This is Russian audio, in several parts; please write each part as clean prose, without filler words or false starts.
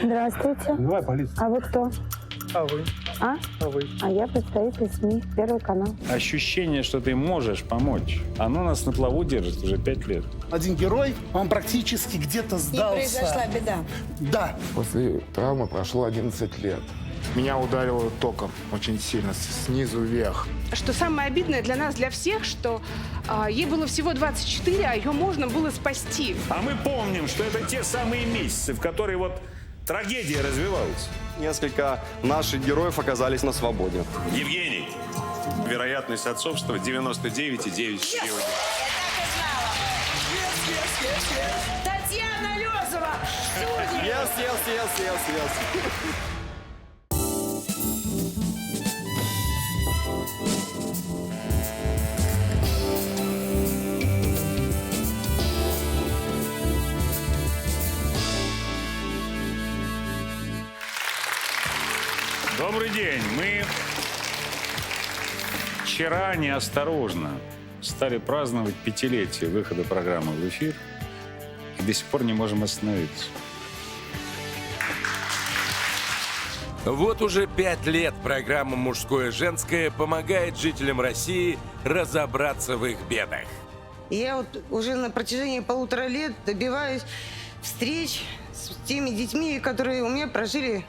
Здравствуйте. Давай полицию. А вы кто? А вы? А? А вы? А я представитель СМИ, Первый канал. Ощущение, что ты можешь помочь, оно нас на плаву держит уже 5 лет. Один герой, он практически где-то И сдался. произошла беда. Да. После травмы прошло 11 лет. Меня ударило током очень сильно, снизу вверх. Что самое обидное для нас, для всех, что ей было всего 24, а ее можно было спасти. А мы помним, что это те самые месяцы, в которые вот трагедии развиваются. Несколько наших героев оказались на свободе. Евгений. Вероятность отцовства 99,9. Татьяна Лёзова! Yes. Добрый день. Мы вчера неосторожно стали праздновать 5-летие выхода программы в эфир и до сих пор не можем остановиться. Вот уже 5 лет программа «Мужское и женское» помогает жителям России разобраться в их бедах. Я вот уже на протяжении 1,5 лет добиваюсь встреч с теми детьми, которые у меня прожили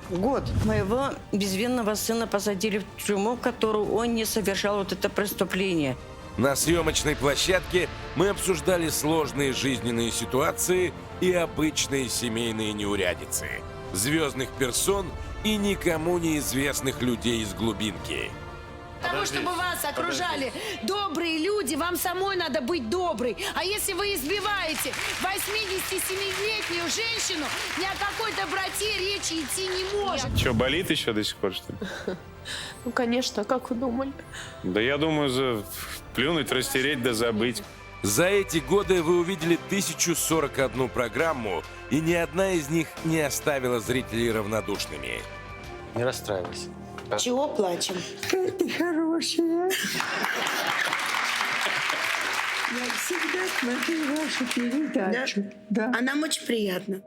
год. Моего безвинного сына посадили в тюрьму, в которую он не совершал вот это преступление. На съемочной площадке мы обсуждали сложные жизненные ситуации и обычные семейные неурядицы, звездных персон и никому неизвестных людей из глубинки. Для того, чтобы вас окружали добрые люди, вам самой надо быть доброй. А если вы избиваете 87-летнюю женщину, ни о какой доброте речи идти не может. Что, болит еще до сих пор, что ли? Ну, конечно, как вы думали? Да я думаю, плюнуть, растереть да забыть. За эти годы вы увидели 1041 программу, и ни одна из них не оставила зрителей равнодушными. Не расстраивайся. Чего плачем? Ты хорошая. Я всегда смотрю вашу передачу. Да. А нам очень приятно.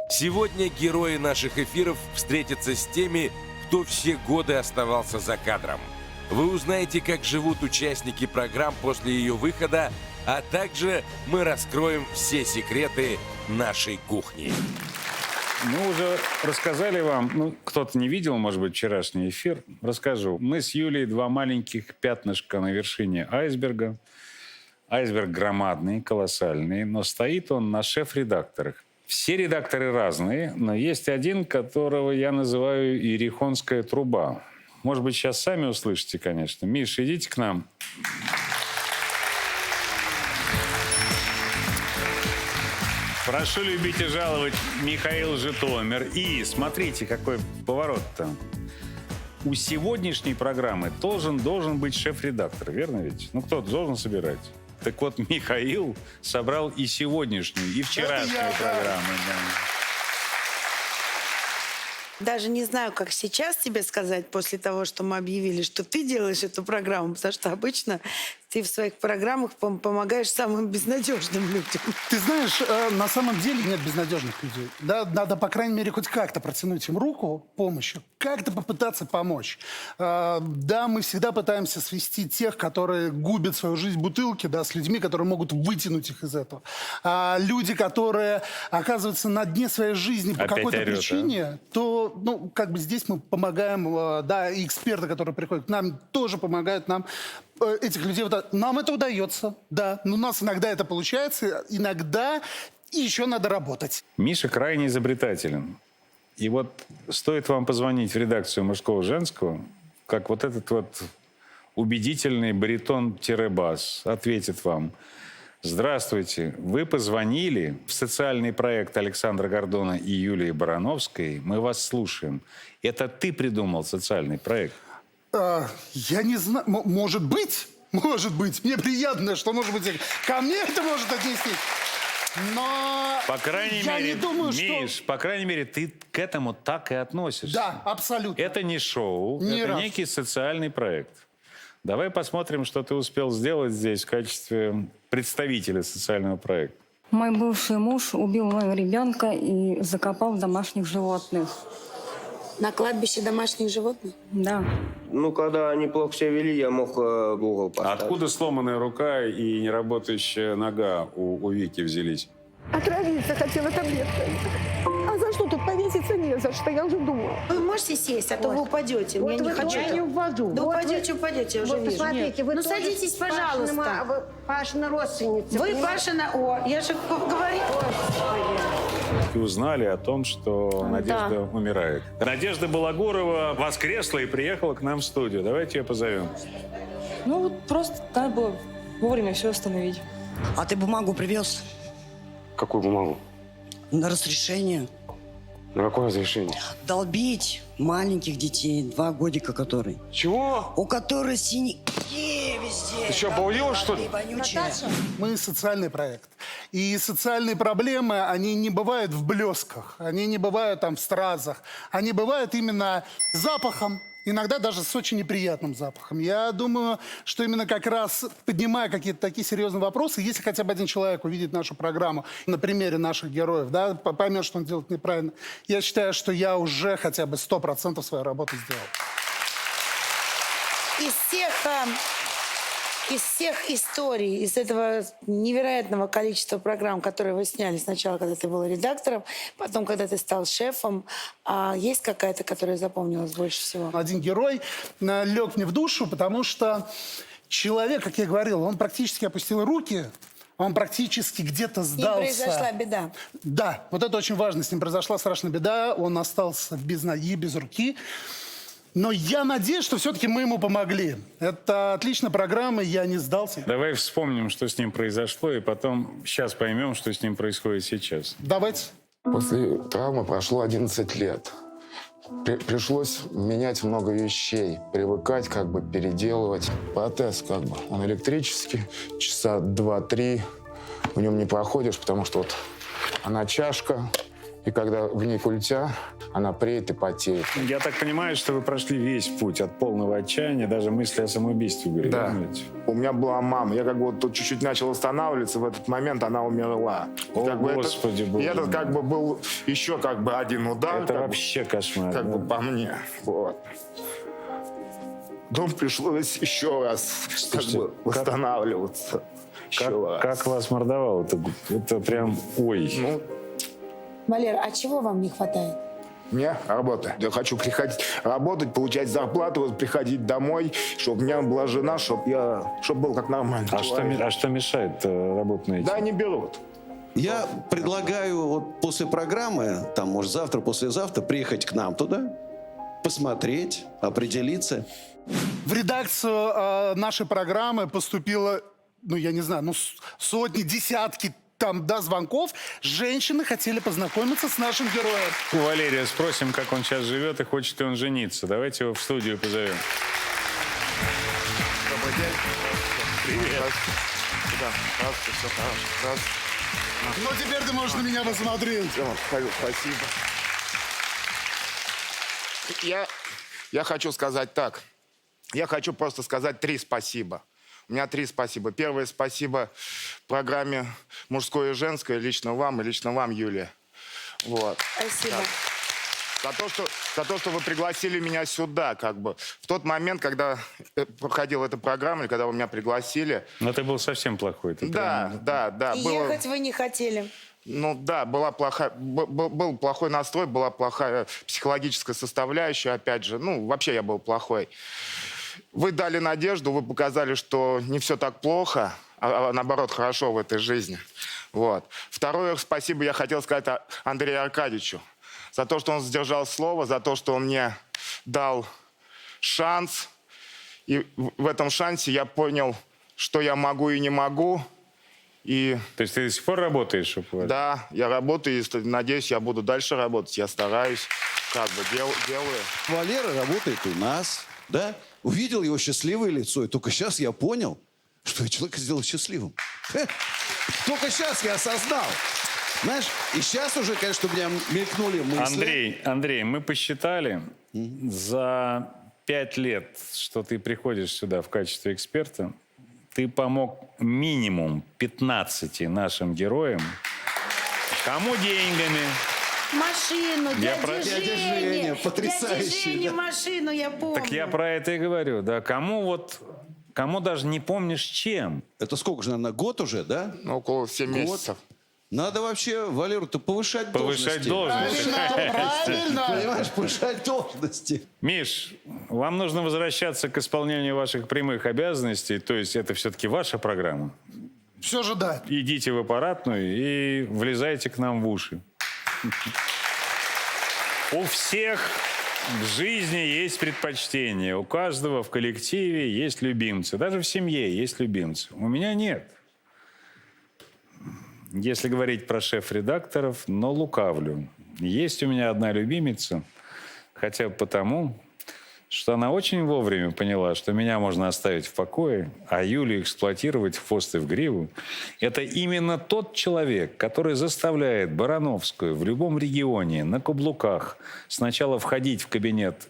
Сегодня герои наших эфиров встретятся с теми, кто все годы оставался за кадром. Вы узнаете, как живут участники программ после ее выхода, а также мы раскроем все секреты нашей кухни. Мы уже рассказали вам, кто-то не видел, может быть, вчерашний эфир, расскажу. Мы с Юлей два маленьких пятнышка на вершине айсберга. Айсберг громадный, колоссальный, но стоит он на шеф-редакторах. Все редакторы разные, но есть один, которого я называю «Иерихонская труба». Может быть, сейчас сами услышите, конечно. Миш, идите к нам. Прошу любить и жаловать Михаил Житомир. И смотрите, какой поворот-то. У сегодняшней программы должен быть шеф-редактор, верно ведь? Кто-то должен собирать. Так вот, Михаил собрал и сегодняшнюю, и вчерашнюю программу. Даже не знаю, как сейчас тебе сказать после того, что мы объявили, что ты делаешь эту программу, потому что обычно ты в своих программах помогаешь самым безнадежным людям. Ты знаешь, на самом деле нет безнадежных людей. Да? Надо, по крайней мере, хоть как-то протянуть им руку помощью, как-то попытаться помочь. Да, мы всегда пытаемся свести тех, которые губят свою жизнь в бутылке, да, с людьми, которые могут вытянуть их из этого. А люди, которые оказываются на дне своей жизни по какой-то причине, то, здесь мы помогаем, да, и эксперты, которые приходят к нам, тоже помогают нам этих людей. Нам это удается, да. Но у нас иногда это получается, иногда еще надо работать. Миша крайне изобретателен. И вот стоит вам позвонить в редакцию «Мужского-женского», как вот этот вот убедительный баритон-бас ответит вам: «Здравствуйте, вы позвонили в социальный проект Александра Гордона и Юлии Барановской. Мы вас слушаем. Это ты придумал социальный проект?» Я не знаю. Может быть. Мне приятно, что, может быть, ко мне это может отнести. Но по крайней я мере, не думаю, Миш, по крайней мере, ты к этому так и относишься. Да, абсолютно. Это не шоу, Ни это разу. некий социальный проект. Давай посмотрим, что ты успел сделать здесь в качестве представителя социального проекта. Мой бывший муж убил моего ребенка и закопал домашних животных. На кладбище домашних животных? Да. Ну, когда они плохо себя вели, я мог Google поставить. Откуда сломанная рука и неработающая нога у Вики взялись? Отравиться хотела таблеткой. А за что тут повеситься не за что, я уже думала. Вы можете сесть, а то вы упадете. Вот Я не вы хочу. Я не упаду. Да Вот упадете, я уже вот вижу. посмотрите, вы Ну тоже садитесь, пожалуйста. Вы Пашина родственница. Вы понимаете? Пашина... О, я же говорю. И узнали о том, что Надежда умирает. Надежда Балагурова воскресла и приехала к нам в студию. Давайте ее позовем. Ну вот просто надо было вовремя все остановить. А ты бумагу привез Какую бумагу? на разрешение На какое разрешение? долбить маленьких детей, 2 годика которые. Чего? У которых синяки везде. Ты что, обалделась, что ли? Вонючие. Мы социальный проект. И социальные проблемы, они не бывают в блесках, они не бывают там в стразах. Они бывают именно запахом, иногда даже с очень неприятным запахом. Я думаю, что именно как раз поднимая какие-то такие серьезные вопросы, если хотя бы один человек увидит нашу программу на примере наших героев, да, поймет, что он делает неправильно, я считаю, что я уже хотя бы 100% своей работы сделал. Из всех историй, из этого невероятного количества программ, которые вы сняли сначала, когда ты был редактором, потом, когда ты стал шефом, есть какая-то, которая запомнилась больше всего? Один герой лег мне в душу, потому что человек, как я говорил, он практически опустил руки, он практически где-то сдался. С ним произошла беда. Да, вот это очень важно. С ним произошла страшная беда, он остался без ноги, без руки. Но я надеюсь, что все-таки мы ему помогли. Это отличная программа, я не сдался. Давай вспомним, что с ним произошло, и потом сейчас поймем, что с ним происходит сейчас. Давайте. После травмы прошло 11 лет. Пришлось менять много вещей, привыкать, как бы переделывать. Протез как бы, он электрический, часа 2-3 в нем не проходишь, потому что вот она чашка, и когда в ней культя, она преет и потеет. Я так понимаю, что вы прошли весь путь от полного отчаяния, даже мысли о самоубийстве были. Да. У меня была мама. Я как бы вот тут чуть-чуть начал восстанавливаться, в этот момент она умерла. О, как бы Господи, это, Боже и этот мой. как бы был еще как бы один удар. Это как вообще кошмар. бы, как да. бы по мне. Вот. Дом пришлось еще раз Слушайте, как бы восстанавливаться. Еще раз. Как вас мордовало? Это прям ой. Ну, Валер, а чего вам не хватает? мне работа. Я хочу приходить работать, получать зарплату, вот приходить домой, чтобы у меня была жена, чтобы был как нормальный человек. А что мешает работать на этим? Да, не берут. Я предлагаю вот после программы, там, может, завтра, послезавтра, приехать к нам туда, посмотреть, определиться. В редакцию нашей программы поступило, ну, я не знаю, сотни, десятки там, да, звонков. Женщины хотели познакомиться с нашим героем. У Валерия спросим, как он сейчас живет и хочет ли он жениться. Давайте его в студию позовем. Добрый день. Привет. Да, здравствуйте, все хорошо. Ну, теперь ты можешь на меня посмотреть. Спасибо. Я хочу сказать так. Я хочу просто сказать 3 спасибо. У меня 3 спасибо. Первое спасибо программе «Мужское и женское», лично вам, Юлия. Вот. Спасибо. За то, что вы пригласили меня сюда, как бы. В тот момент, когда проходила эта программа, или когда вы меня пригласили... Но ты был совсем плохой. Ты Да. И ехать вы не хотели. Ну да, был плохой настрой, была плохая психологическая составляющая, опять же. Ну, вообще я был плохой. Вы дали надежду, вы показали, что не все так плохо, а наоборот хорошо в этой жизни. Вот. Второе спасибо я хотел сказать Андрею Аркадьевичу. За то, что он сдержал слово, за то, что он мне дал шанс. И в этом шансе я понял, что я могу и не могу. И... То есть ты до сих пор работаешь? Да, я работаю, и надеюсь, я буду дальше работать. Я стараюсь, как бы делаю. Валера работает у нас, да? Увидел его счастливое лицо, и только сейчас я понял, что я человека сделал счастливым. Только сейчас я осознал. Знаешь, и сейчас уже, конечно, у меня мелькнули мысли. Андрей, мы посчитали, за 5 лет, что ты приходишь сюда в качестве эксперта, ты помог минимум 15 нашим героям. Кому деньгами? Машину, про- дяде Дядя Жене. Женя, потрясающий, Дяде Жене да. машину, я помню. Так я про это и говорю, да. Кому даже не помнишь чем. Это сколько же, наверное, год уже, да? Ну, около 7 Год. месяцев. Надо вообще, Валеру-то повышать Повышать должности. должность. Правильно. Понимаешь, повышать должности. Миш, вам нужно возвращаться к исполнению ваших прямых обязанностей, то есть это все-таки ваша программа. Все же да. Идите в аппаратную и влезайте к нам в уши. У всех в жизни есть предпочтения, у каждого в коллективе есть любимцы, даже в семье есть любимцы. У меня нет. Если говорить про шеф-редакторов, но лукавлю. Есть у меня одна любимица, хотя бы потому, что она очень вовремя поняла, что меня можно оставить в покое, а Юлю эксплуатировать в хвост и в гриву. Это именно тот человек, который заставляет Барановскую в любом регионе на каблуках сначала входить в кабинет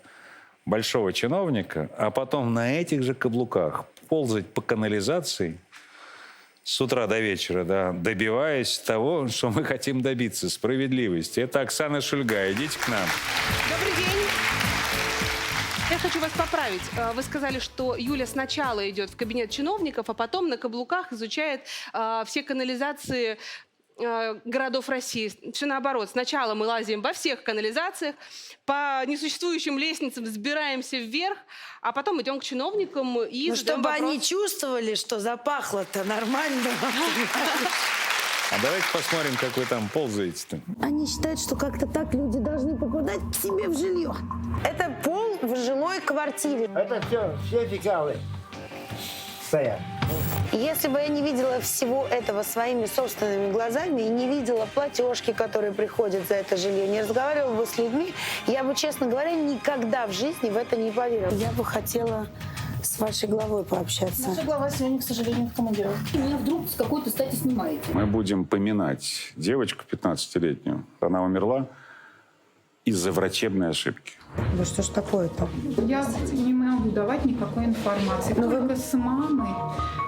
большого чиновника, а потом на этих же каблуках ползать по канализации с утра до вечера, да, добиваясь того, что мы хотим добиться, справедливости. Это Оксана Шульга. Идите к нам. Добрый день. Я хочу вас поправить. Вы сказали, что Юля сначала идет в кабинет чиновников, а потом на каблуках изучает все канализации городов России. Все наоборот. Сначала мы лазим во всех канализациях, по несуществующим лестницам взбираемся вверх, а потом идем к чиновникам и Ну, задаем чтобы вопрос. они чувствовали, что запахло-то нормально. А давайте посмотрим, как вы там ползаете-то. Они считают, что как-то так люди должны попадать к себе в жилье. Это пол в жилой квартире. Это все фекалы стоят. Если бы я не видела всего этого своими собственными глазами и не видела платежки, которые приходят за это жилье, не разговаривала бы с людьми, я бы, честно говоря, никогда в жизни в это не поверила. Я бы хотела с вашей главой пообщаться. Наша глава сегодня, к сожалению, в командировке. Меня вдруг с какой-то стати снимаете. Мы будем поминать девочку 15-летнюю. Она умерла из-за врачебной ошибки. Да что ж такое-то? Я не могу давать никакой информации.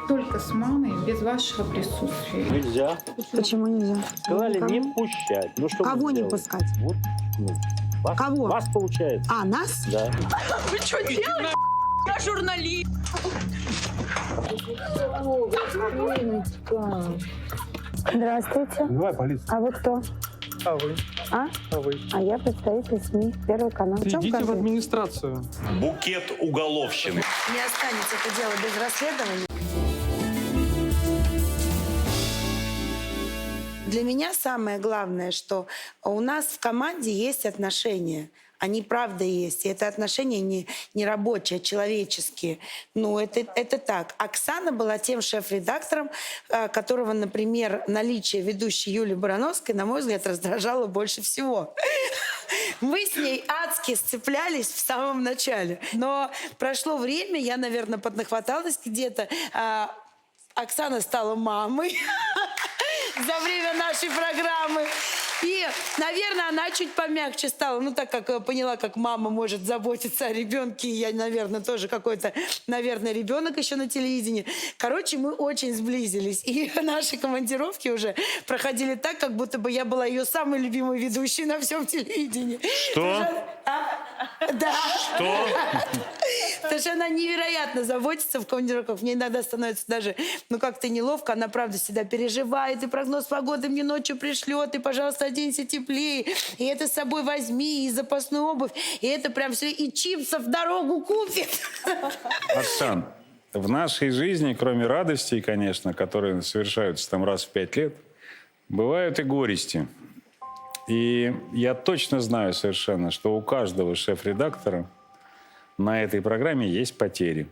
Только с мамой, без вашего присутствия. Нельзя. Почему нельзя? Сказали не пущать. Ну что Кого вы не сделали? пускать? Вот, вас, Кого? Вас получается. А, нас? Да. Вы что делаете? Я журналист. Здравствуйте. Давай полицию. А вы кто? А вы? А? А вы? А я представитель СМИ, Первый канал. В чем Идите в конфликт? администрацию. Букет уголовщины. Не останется это дело без расследования. Для меня самое главное, что у нас в команде есть отношения. Они правда есть. И это отношения не рабочие, а человеческие. Ну, это так. Оксана была тем шеф-редактором, которого, например, наличие ведущей Юли Барановской, на мой взгляд, раздражало больше всего. Мы с ней адски сцеплялись в самом начале. Но прошло время, я, наверное, поднахваталась где-то. Оксана стала мамой за время нашей программы. И, наверное, она чуть помягче стала. Ну, так как поняла, как мама может заботиться о ребенке. И я, наверное, тоже какой-то, наверное, ребенок еще на телевидении. Короче, мы очень сблизились. И наши командировки уже проходили так, как будто бы я была ее самой любимой ведущей на всем телевидении. Что? Да. Что? Потому что она невероятно заботится в командировках. Мне иногда становится даже, ну, как-то неловко. Она, правда, всегда переживает. И прогноз погоды мне ночью пришлет. И, пожалуйста, оденься теплее. И это с собой возьми. И запасную обувь. И это прям все. И чипсов в дорогу купит. Оксан, в нашей жизни, кроме радостей, конечно, которые совершаются там раз в 5 лет, бывают и горести. И я точно знаю совершенно, что у каждого шеф-редактора на этой программе есть потери.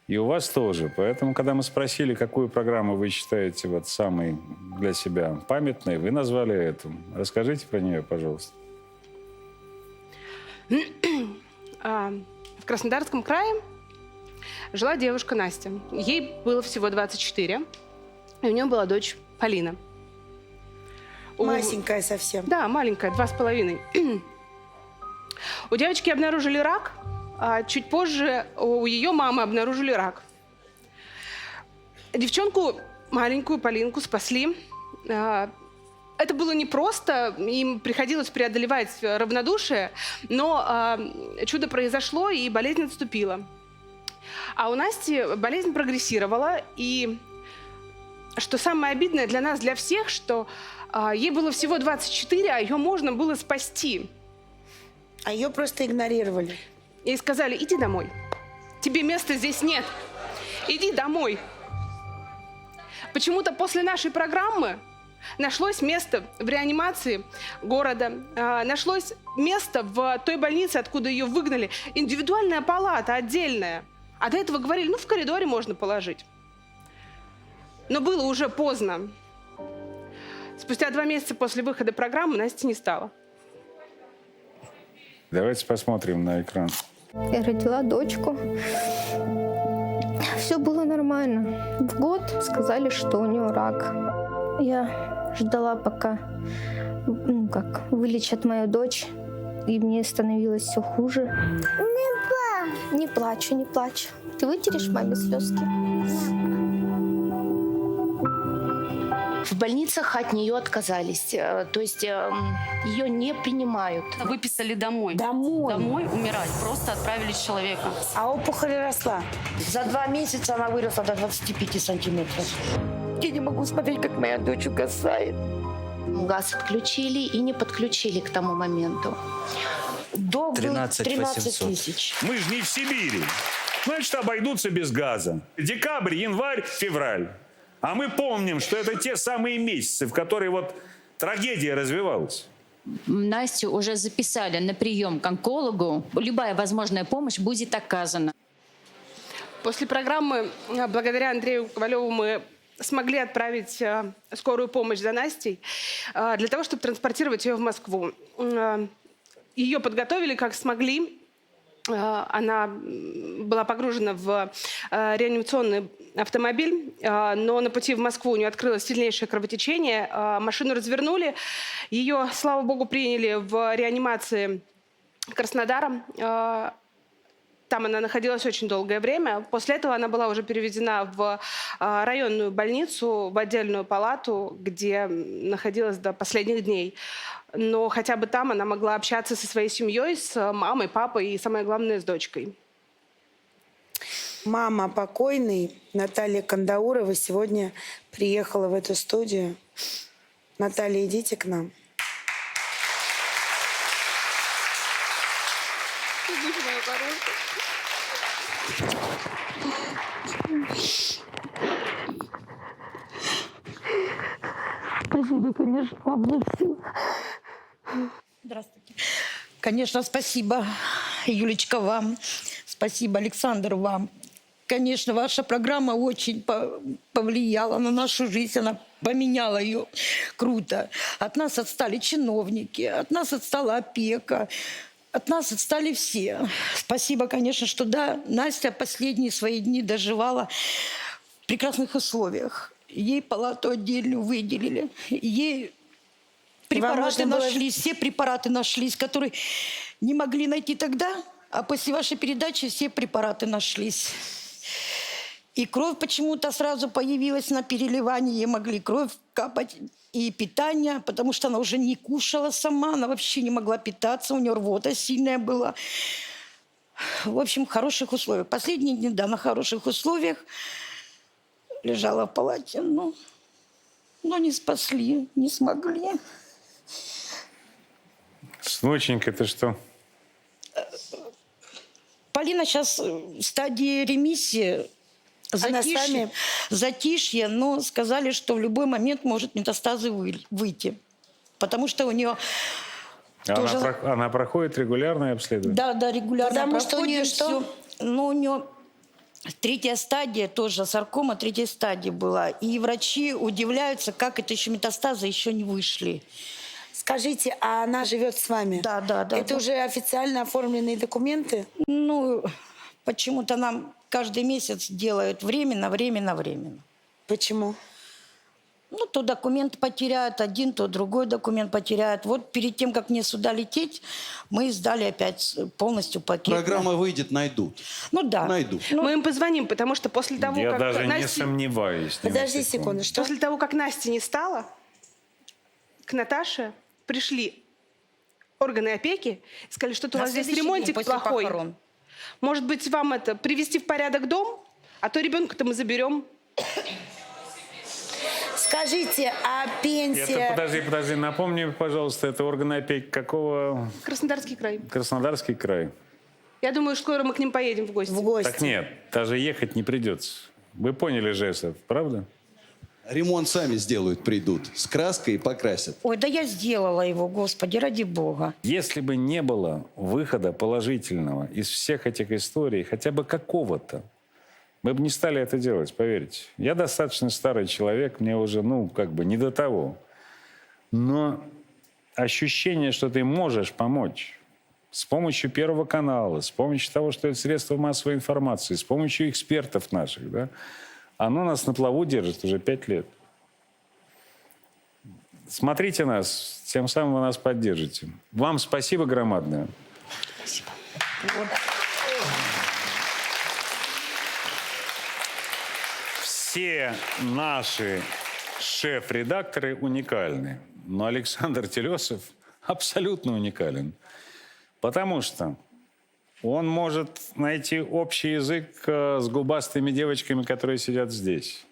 И у вас тоже. Поэтому, когда мы спросили, какую программу вы считаете вот самой для себя памятной, вы назвали эту. Расскажите про нее, пожалуйста. В Краснодарском крае жила девушка Настя. Ей было всего 24, и у нее была дочь Полина. Масенькая совсем. Да, маленькая, 2,5. У девочки обнаружили рак, а чуть позже у ее мамы обнаружили рак. Девчонку, маленькую Полинку, спасли. Это было непросто, им приходилось преодолевать равнодушие, но чудо произошло, и болезнь отступила. А у Насти болезнь прогрессировала, и что самое обидное для нас, для всех, что ей было всего 24, а ее можно было спасти. А ее просто игнорировали. Ей сказали: иди домой, тебе места здесь нет, иди домой. Почему-то после нашей программы нашлось место в реанимации города, нашлось место в той больнице, откуда ее выгнали, индивидуальная палата отдельная. А до этого говорили, ну в коридоре можно положить. Но было уже поздно. Спустя 2 месяца после выхода программы Насти не стало. Давайте посмотрим на экран. Я родила дочку. Все было нормально. В год сказали, что у нее рак. Я ждала, пока вылечат мою дочь, и мне становилось все хуже. Не плачу, не плачу. Ты вытерешь маме слезки? В больницах от нее отказались. То есть ее не принимают. Выписали домой. Домой. Домой умирать. Просто отправили человека. А опухоль росла. За 2 месяца она выросла до 25 сантиметров. Я не могу смотреть, как моя дочь угасает. Газ отключили и не подключили к тому моменту. Долг 13 тысяч. Мы же не в Сибири. Значит, обойдутся без газа. Декабрь, январь, февраль. А мы помним, что это те самые месяцы, в которые вот трагедия развивалась. Настю уже записали на прием к онкологу. Любая возможная помощь будет оказана. После программы, благодаря Андрею Ковалеву, мы смогли отправить скорую помощь за Настей для того, чтобы транспортировать ее в Москву. Ее подготовили как смогли. Она была погружена в реанимационный автомобиль, но на пути в Москву у нее открылось сильнейшее кровотечение. Машину развернули. Ее, слава богу, приняли в реанимации Краснодара. Там она находилась очень долгое время. После этого она была уже переведена в районную больницу, в отдельную палату, где находилась до последних дней. Но хотя бы там она могла общаться со своей семьей, с мамой, папой и, самое главное, с дочкой. Мама покойной Наталья Кандаурова сегодня приехала в эту студию. Наталья, идите к нам. Спасибо, конечно, вам за все. Здравствуйте. Конечно, спасибо, Юлечка, вам. Спасибо, Александр, вам. Конечно, ваша программа очень повлияла на нашу жизнь, она поменяла ее круто. От нас отстали чиновники, от нас отстала опека, от нас отстали все. Спасибо, конечно, что да, Настя последние свои дни доживала в прекрасных условиях. Ей палату отдельную выделили, ей препараты нашлись, все препараты нашлись, которые не могли найти тогда, а после вашей передачи все препараты нашлись. И кровь почему-то сразу появилась на переливании, ей могли кровь капать, и питание, потому что она уже не кушала сама, она вообще не могла питаться, у нее рвота сильная была. В общем, в хороших условиях. Последние дни, да, на хороших условиях. Лежала в палате, но не спасли, не смогли. Сноченька, это что? Полина сейчас в стадии ремиссии, затишье, но сказали, что в любой момент может метастазы выйти. Потому что у нее тоже... Она проходит регулярное обследование? Да, регулярно. Потому что у нее что? Но у нее 3-я стадия тоже, саркома 3-й стадии была. И врачи удивляются, как это еще метастазы еще не вышли. Скажите, а она живет с вами? Да. Это уже официально оформленные документы? Ну, почему-то нам каждый месяц делают временно. Почему? Ну, то документ потеряют один, то другой документ потеряют. Вот перед тем, как мне сюда лететь, мы сдали опять полностью пакет. Программа выйдет, найдут. Ну да. Найдут. Мы им позвоним, потому что после того, Я как даже не Настя... сомневаюсь. ни на Подожди секунду, что? После того, как Насти не стало, к Наташе пришли органы опеки, сказали, что у На вас здесь следующий день ремонтик после плохой. похорон. Может быть, вам это привести в порядок дом, а то ребенка-то мы заберем. Скажите, а пенсия... Это, подожди, напомни, пожалуйста, это органы опеки какого? Краснодарский край. Краснодарский край. Я думаю, скоро мы к ним поедем в гости. В гости. Так нет, даже ехать не придется. Вы поняли же это, правда? Ремонт сами сделают, придут. С краской и покрасят. Ой, да я сделала его, Господи, ради Бога. Если бы не было выхода положительного из всех этих историй, хотя бы какого-то, мы бы не стали это делать, поверьте. Я достаточно старый человек, мне уже, не до того. Но ощущение, что ты можешь помочь с помощью Первого канала, с помощью того, что это средства массовой информации, с помощью экспертов наших, да, оно нас на плаву держит уже 5 лет. Смотрите нас, тем самым вы нас поддержите. Вам спасибо громадное. Спасибо. Все наши шеф-редакторы уникальны, но Александр Телесов абсолютно уникален. Потому что он может найти общий язык с губастыми девочками, которые сидят здесь.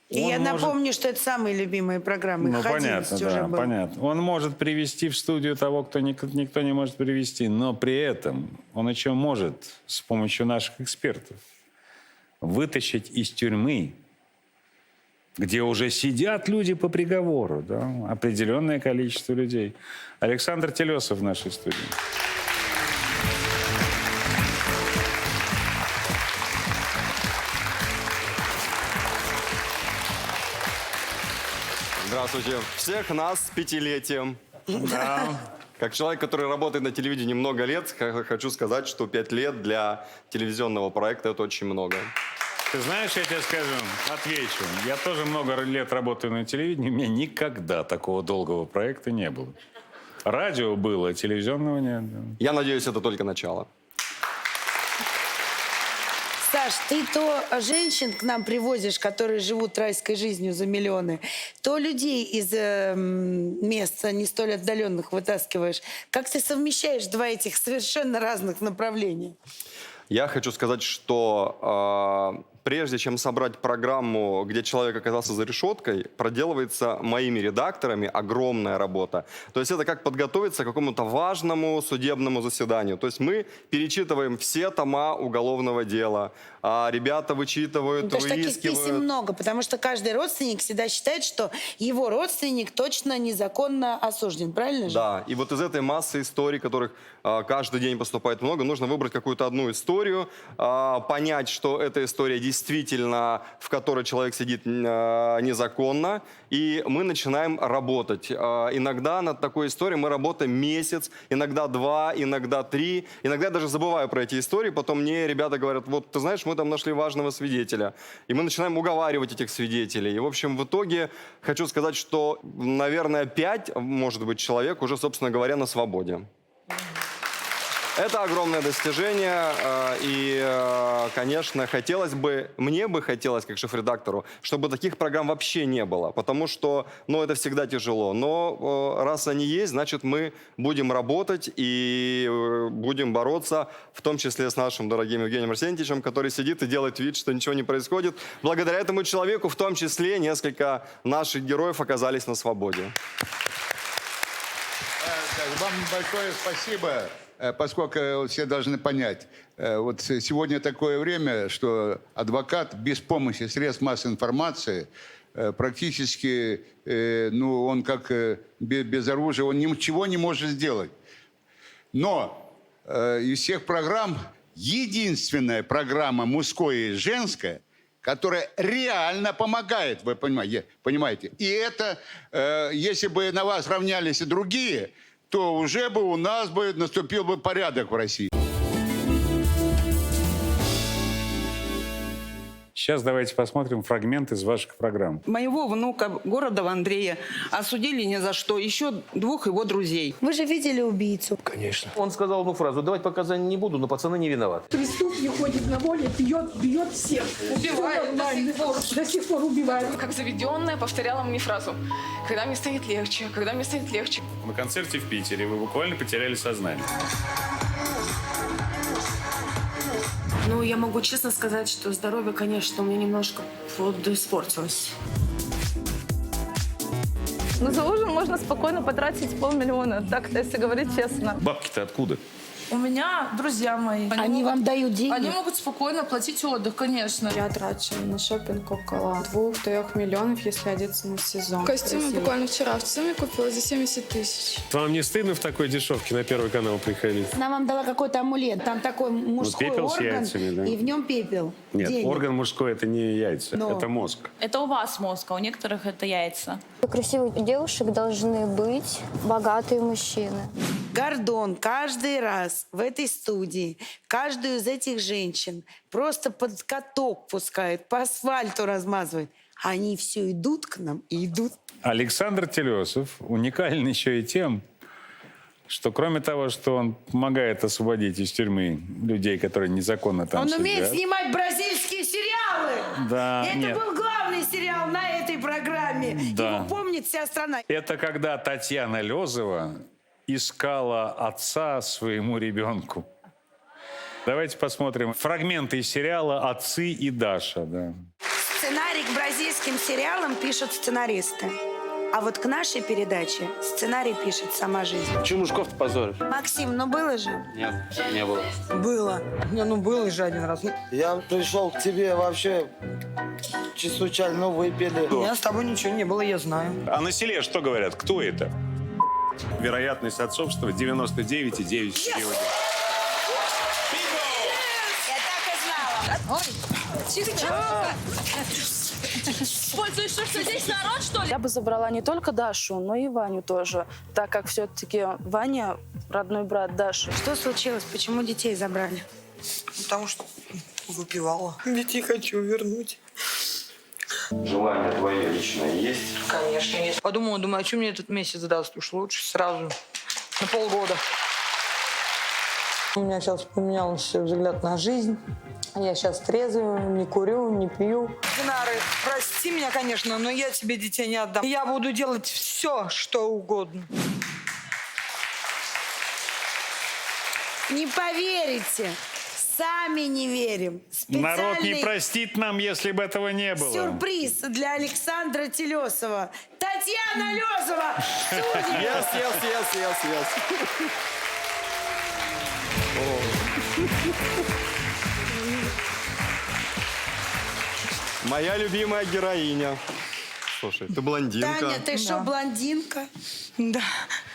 И я напомню, что это самые любимые программы. Их 11 понятно, уже да, было. понятно. Он может привести в студию того, кто никто не может привести, но при этом он еще может с помощью наших экспертов вытащить из тюрьмы, где уже сидят люди по приговору, да, определенное количество людей. Александр Телесов в нашей студии. Здравствуйте. Всех нас с 5-летием. Да. Как человек, который работает на телевидении много лет, хочу сказать, что 5 лет для телевизионного проекта – это очень много. Ты знаешь, я тебе скажу, отвечу. Я тоже много лет работаю на телевидении, у меня никогда такого долгого проекта не было. Радио было, телевизионного нет. Я надеюсь, это только начало. Саш, ты то женщин к нам привозишь, которые живут райской жизнью за миллионы, то людей из мест не столь отдаленных вытаскиваешь. Как ты совмещаешь два этих совершенно разных направления? Я хочу сказать, что прежде чем собрать программу, где человек оказался за решеткой, проделывается моими редакторами огромная работа. То есть это как подготовиться к какому-то важному судебному заседанию. То есть мы перечитываем все тома уголовного дела, а ребята вычитывают, Потому что таких выискивают. писем много, потому что каждый родственник всегда считает, что его родственник точно незаконно осужден, правильно же? Да, и вот из этой массы историй, которых каждый день поступает много, нужно выбрать какую-то одну историю, понять, что эта история действительно, в которой человек сидит незаконно, и мы начинаем работать. Иногда над такой историей мы работаем месяц, иногда 2, иногда 3. Иногда я даже забываю про эти истории, потом мне ребята говорят, вот ты знаешь, мы там нашли важного свидетеля. И мы начинаем уговаривать этих свидетелей. И, в общем, в итоге хочу сказать, что, наверное, 5, может быть, человек уже, собственно говоря, на свободе. Это огромное достижение, и, конечно, мне бы хотелось, как шеф-редактору, чтобы таких программ вообще не было, потому что, это всегда тяжело. Но раз они есть, значит, мы будем работать и будем бороться, в том числе с нашим дорогим Евгением Арсентьевичем, который сидит и делает вид, что ничего не происходит. Благодаря этому человеку, в том числе, несколько наших героев оказались на свободе. Вам большое спасибо. Поскольку все должны понять, вот сегодня такое время, что адвокат без помощи средств массовой информации практически, он как без оружия, он ничего не может сделать. Но из всех программ единственная программа «Мужское и женское», которая реально помогает, вы понимаете. И это, если бы на вас равнялись и другие, то уже бы у нас бы наступил бы порядок в России. Сейчас давайте посмотрим фрагмент из ваших программ. Моего внука, Городова Андрея, осудили ни за что. Еще 2 его друзей. Вы же видели убийцу? Конечно. Он сказал одну фразу: давать показания не буду, но пацаны не виноваты. Преступник ходит на воле, бьет всех. Убивает до сих пор убивает. Как заведенная повторяла мне фразу: когда мне станет легче, когда мне станет легче. На концерте в Питере вы буквально потеряли сознание. Ну, я могу честно сказать, что здоровье, конечно, у меня немножко испортилось. Ну, за ужин можно спокойно потратить 500 000, так-то, если говорить честно. Бабки-то откуда? У меня друзья мои. Они вам дают деньги? Они могут спокойно платить отдых, конечно. Я трачу на шопинг около 2-3 миллионов, если одеться на сезон. Костюмы буквально вчера в ЦУМе купила за 70 000. Вам не стыдно в такой дешевке на Первый канал приходить? Она вам дала какой-то амулет. Там такой мужской пепел с орган, яйцами, да. и в нем пепел. Нет, денег. орган мужской – это не яйца, Но. это мозг. Это у вас мозг, а у некоторых это яйца. У красивых девушек должны быть богатые мужчины. Гордон каждый раз в этой студии каждую из этих женщин просто под каток пускает, по асфальту размазывает. Они все идут к нам и идут. Александр Телесов уникален еще и тем, что кроме того, что он помогает освободить из тюрьмы людей, которые незаконно там Он умеет сидят. снимать бразильские сериалы. Да, Это нет. был главный сериал на этой программе. Да. Его помнит вся страна. Это когда Татьяна Лёзова искала отца своему ребенку. Давайте посмотрим фрагменты из сериала «Отцы и Даша». Да. Сценарий к бразильским сериалам пишут сценаристы. А вот к нашей передаче сценарий пишет сама жизнь. Чего мужиков-то позоришь? Максим, ну было же? Нет, не было. Было. Не, ну было же один раз. Я пришел к тебе вообще случайно, выпили. У меня с тобой ничего не было, я знаю. А на селе что говорят? Кто это? Вероятность отцовства 99,9. Пользуешься, что здесь народ, что ли? Я бы забрала не только Дашу, но и Ваню тоже, так как все-таки Ваня родной брат Даши. Что случилось? Почему детей забрали? Потому что выпивала. Детей хочу вернуть. Желание твое личное есть? Конечно, есть. Подумала, думаю, а что мне этот месяц даст? Уж лучше сразу, на полгода. У меня сейчас поменялся взгляд на жизнь. Я сейчас трезвая, не курю, не пью. Динара, прости меня, конечно, но я тебе детей не отдам. Я буду делать все, что угодно. Не поверите. Сами не верим. Народ не Специальный простит нам, если бы этого не было. сюрприз для Александра Телесова. Татьяна Лёзова в студии. Yes. Моя любимая героиня. Слушай, ты блондинка. Таня, ты что, блондинка? Да.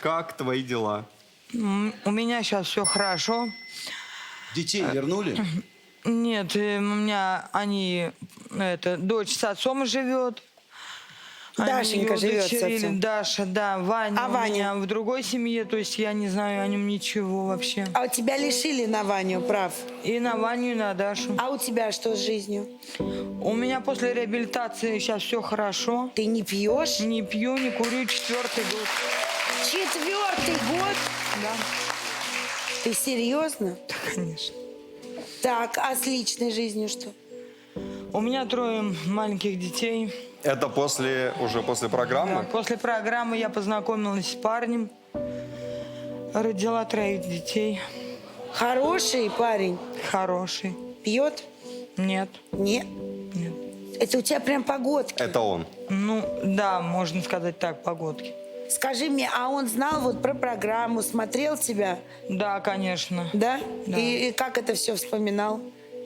Как твои дела? У меня сейчас все хорошо. Детей вернули? Нет, у меня дочь с отцом живет. Дашенька Они живет с удочерили. отцом. Даша, да, Ваня. А у Ваня? меня в другой семье, то есть я не знаю о нем ничего вообще. А у тебя лишили на Ваню прав? И на Ваню, и на Дашу. А у тебя что с жизнью? У меня после реабилитации сейчас все хорошо. Ты не пьешь? Не пью, не курю, 4-й год. 4-й год? Да. Ты серьезно? Да, конечно. Так, а с личной жизнью что? У меня 3 маленьких детей. Это уже после программы? Да, после программы я познакомилась с парнем. Родила 3 детей. Хороший парень? Хороший. Пьет? Нет. Нет? Нет. Это у тебя прям погодки. Это он. Ну, да, можно сказать так, погодки. Скажи мне, а он знал вот про программу, смотрел тебя? Да, конечно. Да? Да. И как это все вспоминал?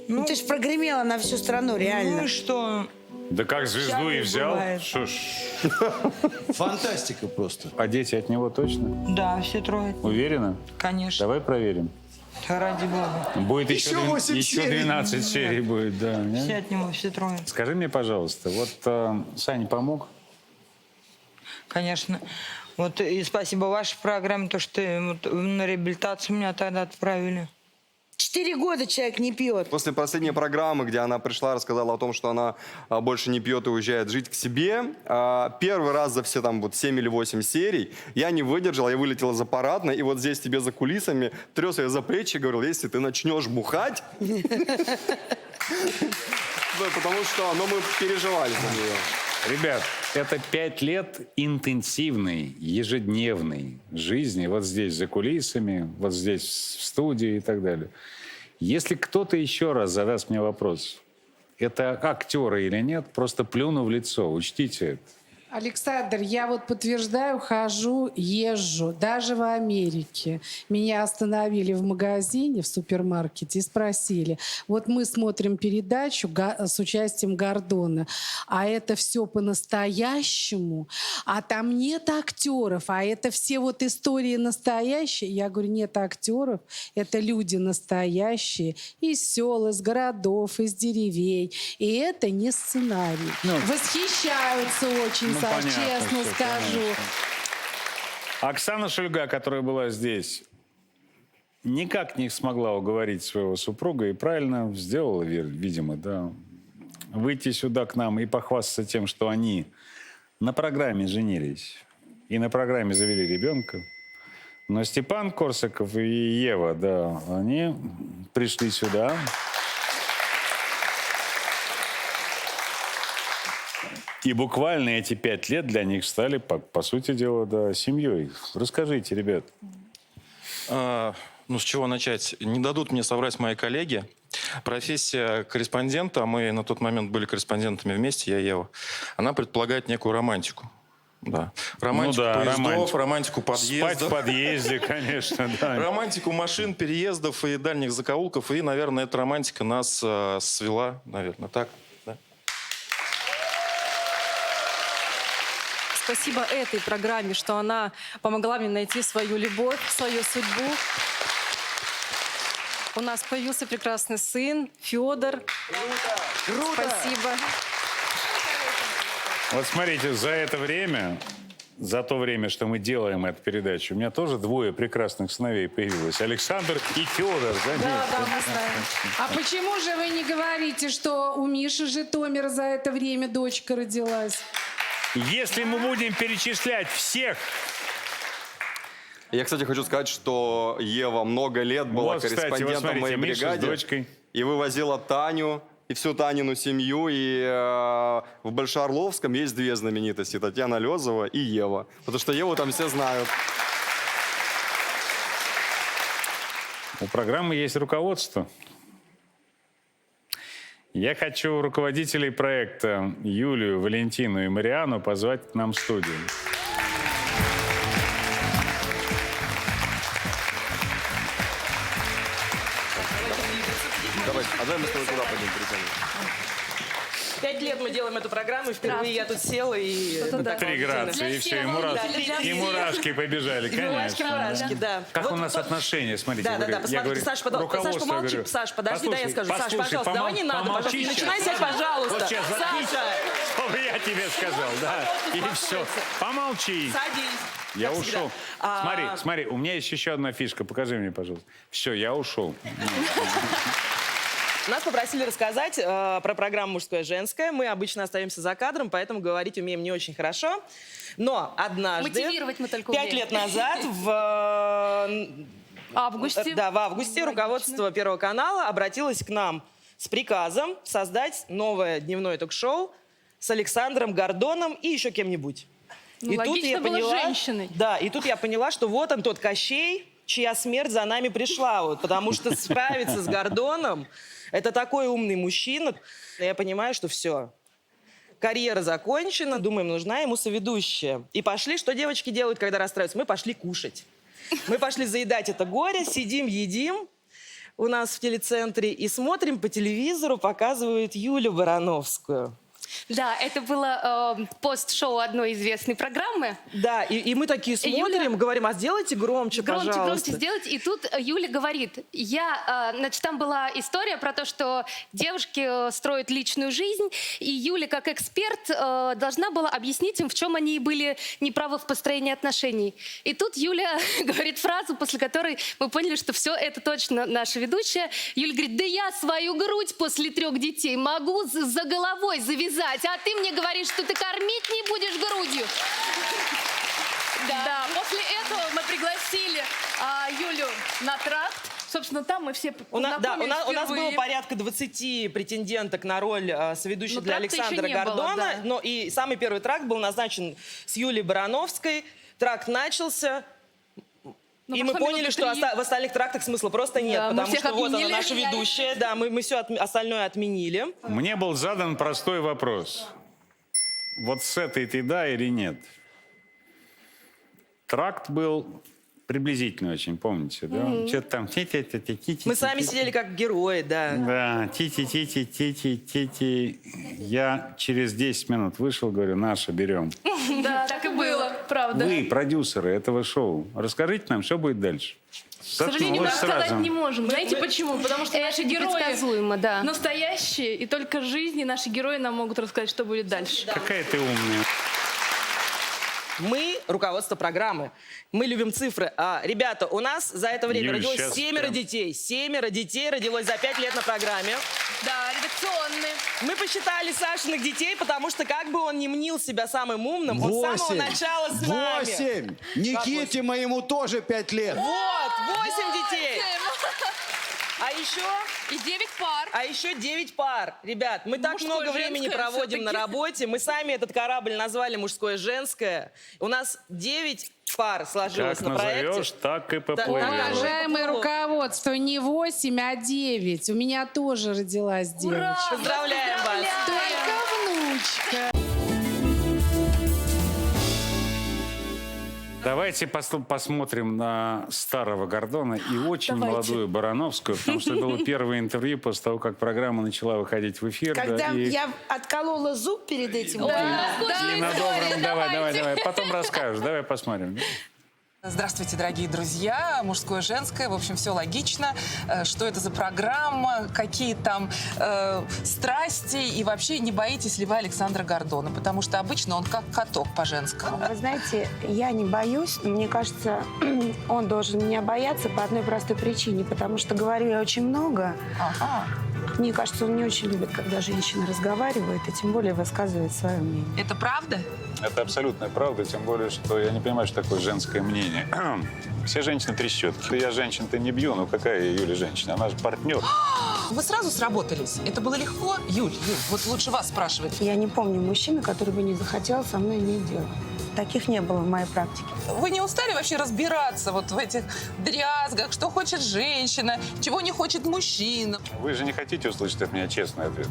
Ну, ты ж прогремела на всю страну, реально. Ну и что? Да как звезду и взял. бывает. Шо ж. Фантастика просто. А дети от него точно? Да, все 3. Уверена? Конечно. Давай проверим. Ради бога. Будет Еще 8 еще серий. 12 серий будет, да. нет? Все от него, все 3. Скажи мне, пожалуйста, вот Саня помог? Конечно. Вот и спасибо вашей программе, то, что вот на реабилитацию меня тогда отправили. 4 года человек не пьет. После последней программы, где она пришла, рассказала о том, что она больше не пьет и уезжает жить к себе, первый раз за все там вот 7 или 8 серий я не выдержал, я вылетел из аппаратной, и вот здесь тебе за кулисами трес ее за плечи и говорил, если ты начнешь бухать... Потому что мы переживали за нее. Ребят, это 5 лет интенсивной, ежедневной жизни. Вот здесь за кулисами, вот здесь в студии и так далее. Если кто-то еще раз задаст мне вопрос, это актеры или нет, просто плюну в лицо, учтите это. Александр, я вот подтверждаю, хожу, езжу, даже в Америке. Меня остановили в магазине, в супермаркете и спросили, вот мы смотрим передачу с участием Гордона, а это все по-настоящему, а там нет актеров, а это все вот истории настоящие. Я говорю, нет актеров, это люди настоящие из сел, из городов, из деревень. И это не сценарий. Восхищаются очень. Понятно, честно что, скажу. конечно. Оксана Шульга, которая была здесь, никак не смогла уговорить своего супруга и правильно сделала, видимо, да, выйти сюда к нам и похвастаться тем, что они на программе женились и на программе завели ребенка. Но Степан Корсаков и Ева, да, они пришли сюда. И буквально эти 5 лет для них стали, по сути дела, да, семьей. Расскажите, ребят. Ну, с чего начать? Не дадут мне соврать мои коллеги. Профессия корреспондента, мы на тот момент были корреспондентами вместе, я и Ева, она предполагает некую романтику. Да. Романтику поездов, романтику подъездов. Спать в подъезде, конечно, да. Романтику машин, переездов и дальних закоулков. И, наверное, эта романтика нас свела, наверное, так. Да? Спасибо этой программе, что она помогла мне найти свою любовь, свою судьбу. У нас появился прекрасный сын, Федор. Круто! Спасибо. Вот смотрите, за то время, что мы делаем эту передачу, у меня тоже 2 прекрасных сыновей появилось. Александр и Федор. Да, мы знаем. А почему же вы не говорите, что у Миши Житомира за это время дочка родилась? Если мы будем перечислять всех... Я, кстати, хочу сказать, что Ева много лет была вот, кстати, корреспондентом вот моей Миша бригаде. с дочкой. И вывозила Таню, и всю Танину семью. И в Большеорловском есть 2 знаменитости. Татьяна Лёзова и Ева. Потому что Еву там все знают. У программы есть руководство. Я хочу руководителей проекта Юлию, Валентину и Мариану позвать к нам в студию. Давай, а давай мы с тобой туда пойдем перетянем. 5 лет мы делаем эту программу, и впервые я тут села и... 3 градуса, и все, и мурашки побежали, конечно. Мурашки, да. Как у нас отношения, смотрите. Да, посмотрите, Саш, помолчи, Саш, подожди, дай я скажу. Саш, пожалуйста, давай не надо, пожалуйста, не начинай сядь, пожалуйста. Вот сейчас Саша! чтобы я тебе сказал, да, и все. Помолчи. Садись. Я ушел. Смотри, у меня есть еще одна фишка, покажи мне, пожалуйста. Все, я ушел. Нас попросили рассказать про программу «Мужское и женское». Мы обычно остаемся за кадром, поэтому говорить умеем не очень хорошо. Но однажды, Мотивировать мы только 5 умеем. лет назад, в августе, руководство Первого канала обратилось к нам с приказом создать новое дневное ток-шоу с Александром Гордоном и еще кем-нибудь. Ну, логично было женщиной. Да, и тут я поняла, что вот он тот Кощей, чья смерть за нами пришла. Вот, потому что справиться с Гордоном — это такой умный мужчина. Я понимаю, что все. Карьера закончена. Думаем, нужна ему соведущая. И пошли, что девочки делают, когда расстраиваются? Мы пошли кушать. Мы пошли заедать это горе, сидим, едим у нас в телецентре и смотрим по телевизору, показывают Юлю Барановскую. Да, это было пост-шоу одной известной программы. Да, и мы такие смотрим, говорим, а сделайте громче, пожалуйста. Громче сделать. И тут Юля говорит, значит, там была история про то, что девушки строят личную жизнь, и Юля, как эксперт, должна была объяснить им, в чем они были неправы в построении отношений. И тут Юля говорит фразу, после которой мы поняли, что все, это точно наша ведущая. Юля говорит, да я свою грудь после 3 детей могу за головой завязать, а ты мне говоришь, что ты кормить не будешь грудью. Да, после этого мы пригласили Юлю на тракт. Собственно, там мы все у нас было порядка 20 претенденток на роль соведущей для Александра Гордона. Да. Но и самый первый тракт был назначен с Юлией Барановской. Тракт начался. И мы поняли, что в остальных трактах смысла просто нет, да, потому что вот она отменили. наша ведущая. Да, мы все остальное отменили. Мне был задан простой вопрос. Вот с этой ты да или нет? Тракт был приблизительно очень, помните, да? Что-то там... Мы сами сидели как герои, да. Да, ти-ти-ти-ти-ти-ти-ти. Я через 10 минут вышел, говорю, наша, берем. Да, так и было, правда. Вы, продюсеры этого шоу, расскажите нам, что будет дальше. К сожалению, мы сказать не можем. Знаете почему? Потому что наши герои настоящие, и только жизни наши герои нам могут рассказать, что будет дальше. Какая ты умная. Мы руководство программы. Мы любим цифры. Ребята, у нас за это время Юль, родилось 7 детей. 7 детей родилось за 5 лет на программе. Да, редакционные. Мы посчитали Сашиных детей, потому что как бы он ни мнил себя самым умным, он с самого начала с нами. 8! Никите моему тоже 5 лет. Вот, 8 детей. А еще... И 9 пар. А еще 9 пар. Ребят, мы так Мужское, много времени женское проводим на всё-таки. работе. Мы сами этот корабль назвали «Мужское-женское». У нас 9 пар сложилось Как на проекте. назовешь, так и поплывешь. Уважаемое руководство, не 8, а 9. У меня тоже родилась девочка. Поздравляем вас. Только внучка. Давайте посмотрим на старого Гордона и очень молодую Барановскую, потому что это было первое интервью после того, как программа начала выходить в эфир. Когда да, и... я отколола зуб перед этим. И на добром, давай, потом расскажешь, давай посмотрим. Здравствуйте, дорогие друзья. Мужское, женское. В общем, все логично. Что это за программа, какие там страсти. И вообще, не боитесь ли вы Александра Гордона? Потому что обычно он как каток по-женскому. Вы знаете, я не боюсь. Мне кажется, он должен меня бояться по одной простой причине. Потому что говорю я очень много. Ага. Мне кажется, он не очень любит, когда женщина разговаривает, и тем более высказывает свое мнение. Это правда? Это абсолютная правда, тем более, что я не понимаю, что такое женское мнение. Все женщины трещотки. Я женщин-то не бью, но какая Юля женщина? Она же партнер. Вы сразу сработались? Это было легко? Юль, вот лучше вас спрашивать. Я не помню мужчины, который бы не захотел со мной иметь дело. Таких не было в моей практике. Вы не устали вообще разбираться вот в этих дрязгах, что хочет женщина, чего не хочет мужчина? Вы же не хотите услышать от меня честный ответ.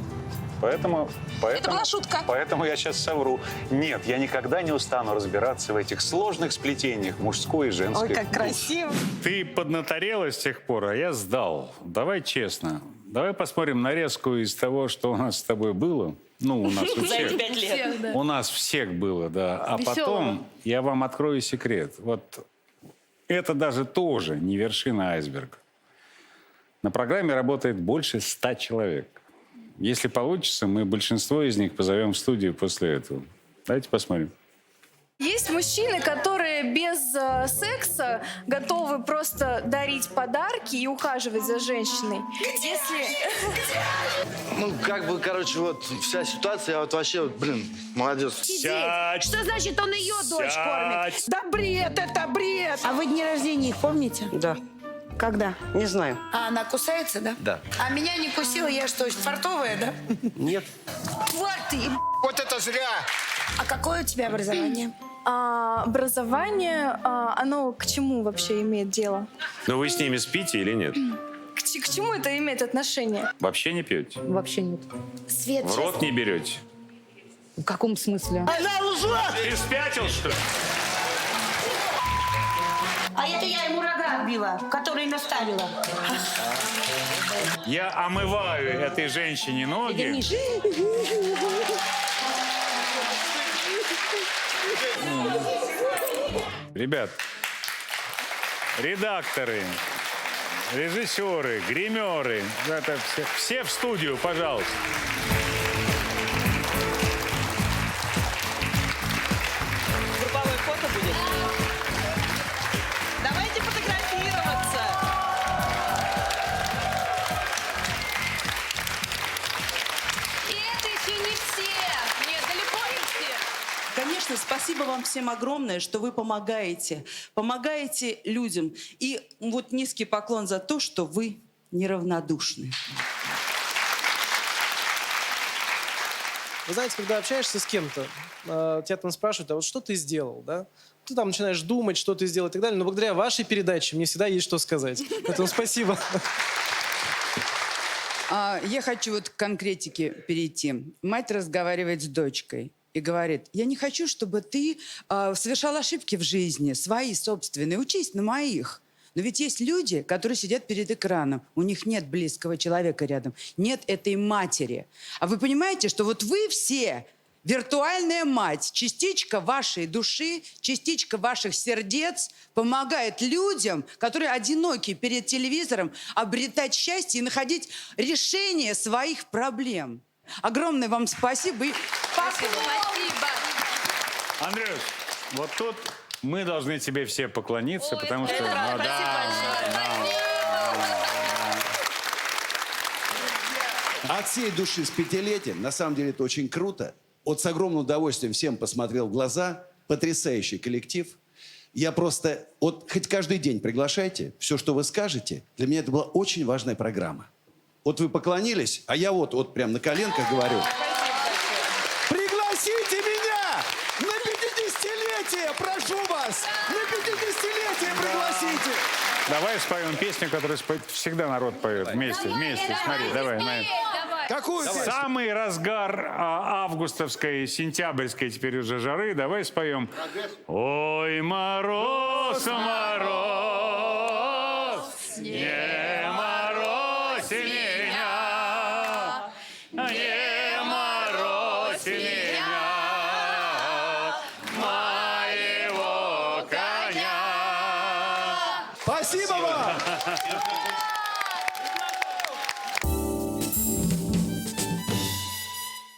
Поэтому Это была шутка. Поэтому я сейчас совру. Нет, я никогда не устану разбираться в этих сложных сплетениях мужской и женской. Ой, как красиво. Ты поднаторела с тех пор, а я сдал. Давай честно. Давай посмотрим нарезку из того, что у нас с тобой было. Ну, у нас у За эти всех. 5 лет. У нас всех было, да. А Веселого. потом я вам открою секрет. Вот это даже тоже не вершина айсберга. На программе работает больше 100 человек. Если получится, мы большинство из них позовем в студию после этого. Давайте посмотрим. Есть мужчины, которые без секса готовы просто дарить подарки и ухаживать за женщиной. Ну, как бы, короче, вот вся ситуация, я вот вообще, молодец. Сидеть. Что значит, он ее дочь кормит? Да бред, это бред. А вы дни рождения их помните? Да. Когда? Не знаю. А она кусается, да? Да. А меня не кусила, я что, фартовая, да? Нет. Тварь ты! Вот это зря! А какое у тебя образование? Образование, оно к чему вообще имеет дело? Но вы с ними спите или нет? К чему это имеет отношение? Вообще не пьете? Вообще нет. Свет, В рот не берете? В каком смысле? Она лжет! Ты спятил, что ли? А это я ему рога отбила, которые наставила. Я омываю этой женщине ноги. Ребят, редакторы, режиссеры, гримеры, это все в студию, пожалуйста. Групповое фото будет? Давайте фотографироваться. И это еще не все. Нет, далеко не все. Конечно, спасибо вам всем огромное, что вы помогаете. Помогаете людям. И вот низкий поклон за то, что вы неравнодушны. Вы знаете, когда общаешься с кем-то, тебя там спрашивают, а вот что ты сделал, да? Ты там начинаешь думать, что ты сделал и так далее. Но благодаря вашей передаче мне всегда есть что сказать. Поэтому спасибо. Я хочу вот к конкретике перейти. Мать разговаривает с дочкой и говорит: я не хочу, чтобы ты совершал ошибки в жизни, свои собственные, учись на моих. Но ведь есть люди, которые сидят перед экраном, у них нет близкого человека рядом, нет этой матери. А вы понимаете, что вот вы все виртуальная мать, частичка вашей души, частичка ваших сердец помогает людям, которые одиноки перед телевизором, обретать счастье и находить решение своих проблем. Огромное вам спасибо. Спасибо. Андрюш, вот тут мы должны тебе все поклониться, потому что... От всей души с 5-летием, на самом деле это очень круто. Вот с огромным удовольствием всем посмотрел в глаза. Потрясающий коллектив. Я просто, вот хоть каждый день приглашайте, все, что вы скажете. Для меня это была очень важная программа. Вот вы поклонились, а я вот прям на коленках говорю. Пригласите меня на 50-летие, прошу вас! На 50-летие пригласите! Давай споем песню, которую всегда народ поет. Вместе. Смотри, давай. Какую песню? Самый разгар августовской, сентябрьской теперь уже жары. Давай споем. Ой, мороз, мороз, не морозь меня, не морозь меня, моего коня. Спасибо вам!